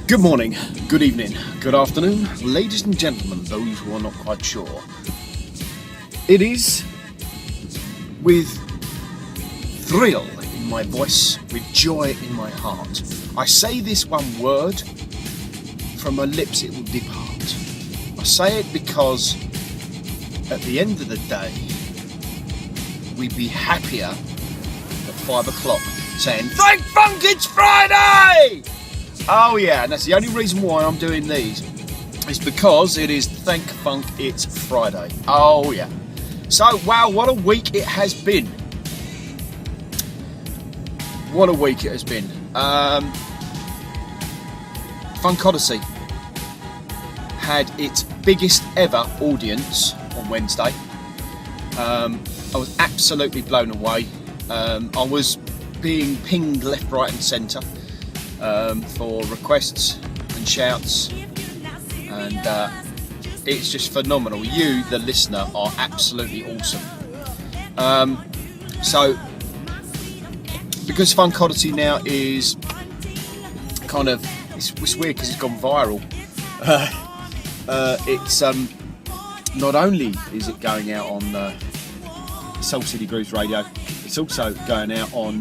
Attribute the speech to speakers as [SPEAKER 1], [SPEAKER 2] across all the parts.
[SPEAKER 1] Good morning, good evening, good afternoon, ladies and gentlemen, those who are not quite sure. It is with thrill in my voice, with joy in my heart. I say this one word, from my lips it will depart. I say it because at the end of the day, we'd be happier at 5 o'clock saying, "Thank Fank, it's Friday!" Oh yeah, and that's the only reason why I'm doing these. It's because it is Thank Fank, it's Friday. Oh yeah. So, wow, what a week it has been. What a week it has been. Funk Odyssey had its biggest ever audience on Wednesday. I was absolutely blown away. I was being pinged left, right and centre for requests and shouts, and it's just phenomenal. You, the listener, are absolutely awesome. So, because Funk Odyssey now is kind of, it's weird because it's gone viral. It's not only is it going out on Soul City Grooves Radio, it's also going out on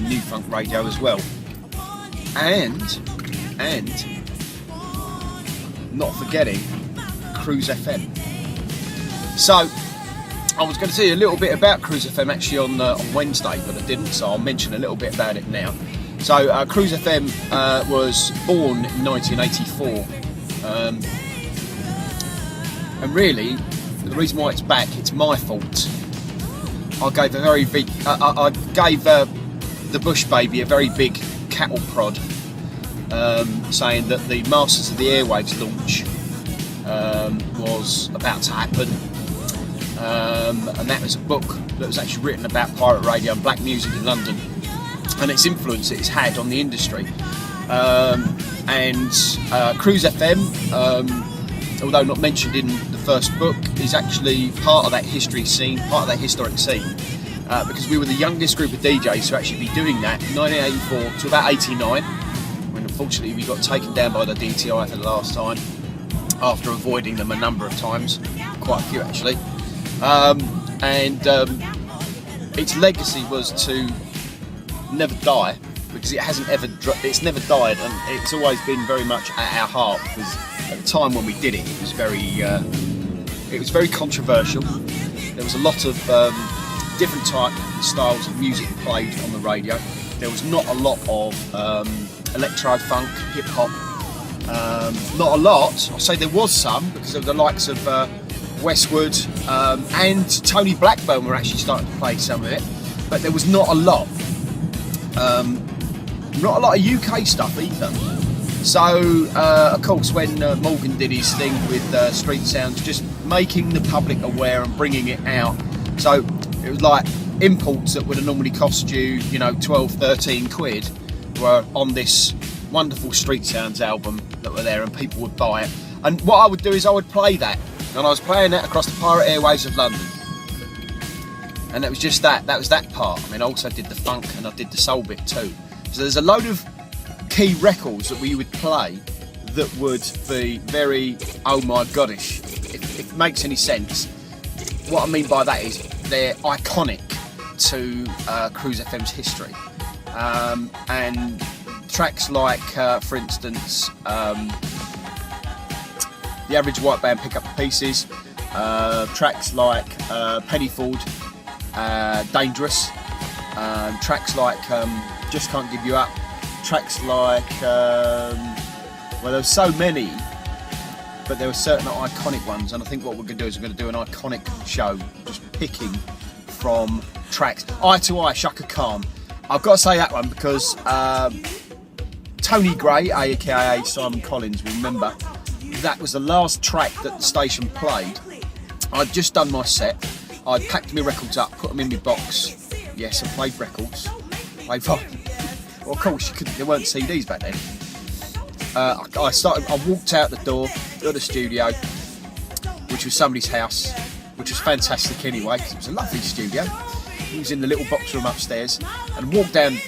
[SPEAKER 1] New Funk Radio as well. And not forgetting Cruise FM. So I was going to tell you a little bit about Cruise FM actually on Wednesday, but I didn't, so I'll mention a little bit about it now. So Cruise FM was born in 1984, and really the reason why it's back, it's my fault. I gave the Bush Baby a very big cattle prod, saying that the Masters of the Airwaves launch was about to happen, and that was a book that was actually written about pirate radio and black music in London and its influence that it's had on the industry. And Cruise FM, although not mentioned in the first book, is actually part of that history scene, part of that historic scene, because we were the youngest group of DJs to actually be doing that in 1984 to about 89, when unfortunately we got taken down by the DTI for the last time, after avoiding them a number of times, quite a few actually. Its legacy was to never die, because it's never died, and it's always been very much at our heart, because at the time when we did it, it was very controversial. There was a lot of different type and styles of music played on the radio. There was not a lot of electro, funk, hip hop. Not a lot. I'll say there was some, because of the likes of Westwood and Tony Blackburn were actually starting to play some of it, but there was not a lot. Not a lot of UK stuff either. So, of course, when Morgan did his thing with Street Sounds, just making the public aware and bringing it out. So it was like imports that would have normally cost you, 12, 13 quid were on this wonderful Street Sounds album that were there, and people would buy it. And what I would do is I would play that, and I was playing that across the pirate airwaves of London. And it was just that was that part. I mean, I also did the funk and I did the soul bit too. So there's a load of key records that we would play that would be very, oh my goddish, if it makes any sense. What I mean by that is they're iconic to Cruise FM's history. And tracks like, for instance, The Average White Band Pick Up the Pieces, tracks like Pennyford, Dangerous, tracks like Just Can't Give You Up, tracks like, well, there's so many, but there were certain iconic ones, and I think what we're going to do is we're going to do an iconic show, just picking from tracks. Eye to Eye, Shaka Khan. I've got to say that one because Tony Gray, aka Simon Collins, will remember that was the last track that the station played. I'd just done my set, I'd packed my records up, put them in my box. Yes, I played records. Well, of course, there weren't CDs back then. I walked out the door of the studio, which was somebody's house, which was fantastic anyway, because it was a lovely studio. It was in the little box room upstairs, and walked down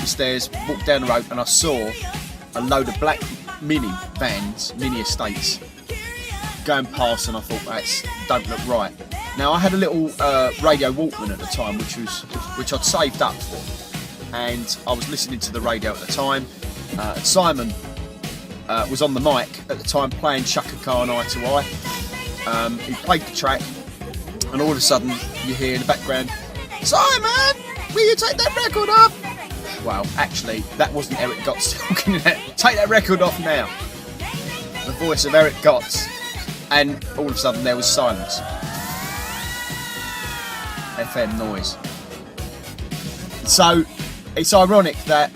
[SPEAKER 1] the stairs, walked down the road, and I saw a load of black mini vans, mini estates going past, and I thought that don't look right. Now I had a little radio Walkman at the time, which I'd saved up for, and I was listening to the radio at the time. Simon was on the mic at the time playing Chaka Khan Eye to Eye. He played the track, and all of a sudden you hear in the background, "Simon, will you take that record off?" Well, actually, that wasn't Eric Gotts talking. Take that record off now. The voice of Eric Gotts, and all of a sudden there was silence. FM noise. So it's ironic that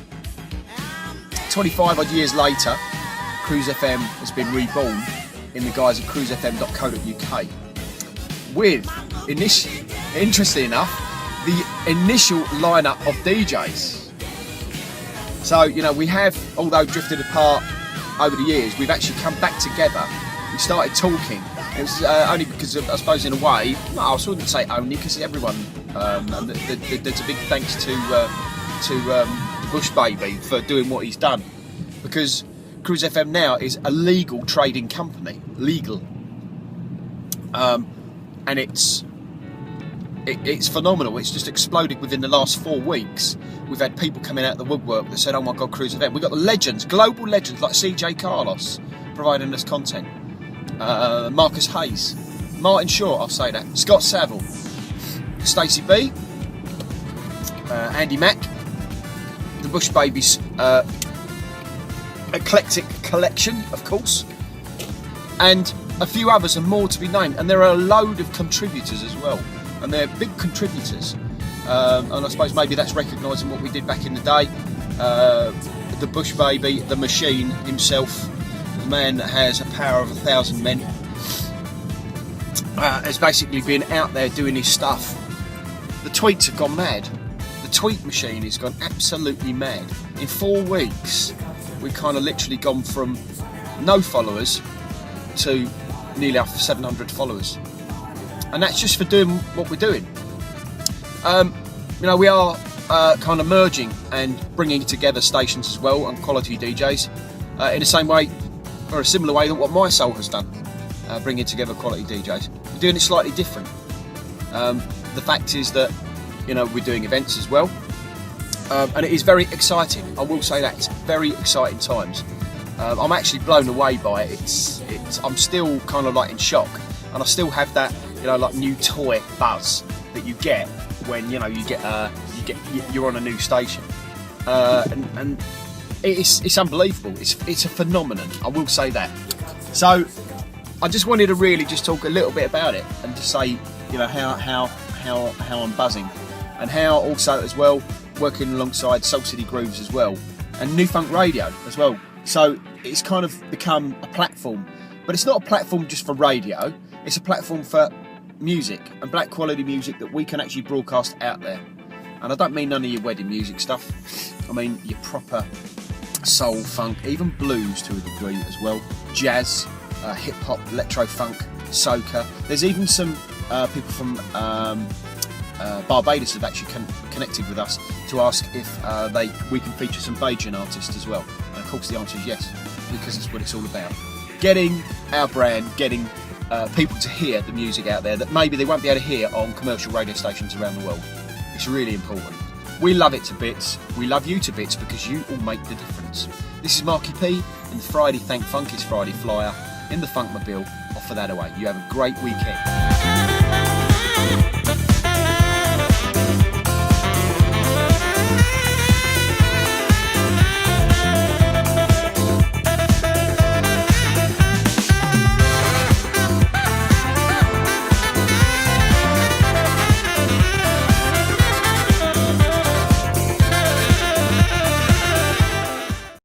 [SPEAKER 1] 25 odd years later, Cruise FM has been reborn in the guise of cruisefm.co.uk with, interesting enough, the initial lineup of DJs. So, you know, we have, although drifted apart over the years, we've actually come back together. We started talking. It was only because, I suppose, in a way, no, I wouldn't say only, because everyone, and there's a big thanks to Bush Baby for doing what he's done, because Cruise FM now is a legal trading company, legal, and it's phenomenal. It's just exploded within the last 4 weeks. We've had people coming out of the woodwork that said, "Oh my God, Cruise FM." We've got the legends, global legends like CJ Carlos providing us content, Marcus Hayes, Martin Short, I'll say that, Scott Saville, Stacey B, Andy Mack, the Bush Babies eclectic collection, of course, and a few others, and more to be named. And there are a load of contributors as well, and they're big contributors, and I suppose maybe that's recognising what we did back in the day. The Bush Baby, the machine himself, the man that has a power of 1,000 men, has basically been out there doing his stuff. The tweets have gone mad. The tweet machine has gone absolutely mad. In 4 weeks, we've kind of literally gone from no followers to nearly 700 followers, and that's just for doing what we're doing. You know, we are kind of merging and bringing together stations as well, and quality DJs, in the same way, or a similar way, that what My Soul has done, bringing together quality DJs. We're doing it slightly different. The fact is that, you know, we're doing events as well, and it is very exciting. I will say that, it's very exciting times. I'm actually blown away by it. I'm still kind of like in shock, and I still have that, you know, like new toy buzz that you get when, you know, you're on a new station, and it's unbelievable. It's a phenomenon, I will say that. So I just wanted to really just talk a little bit about it, and just say, you know, how I'm buzzing, and how also as well working alongside Soul City Grooves as well, and New Funk Radio as well. So it's kind of become a platform, but it's not a platform just for radio. It's a platform for music, and black quality music that we can actually broadcast out there. And I don't mean none of your wedding music stuff. I mean your proper soul, funk, even blues to a degree as well, jazz, hip hop, electro funk, soca. There's even some people from Barbados have actually connected with us to ask if we can feature some Bajan artists as well. And of course the answer is yes, because that's what it's all about. Getting our brand, getting people to hear the music out there that maybe they won't be able to hear on commercial radio stations around the world. It's really important. We love it to bits. We love you to bits, because you all make the difference. This is Marky P in the Friday Thank Funk is Friday Flyer in the Funkmobile. Offer that away. You have a great weekend.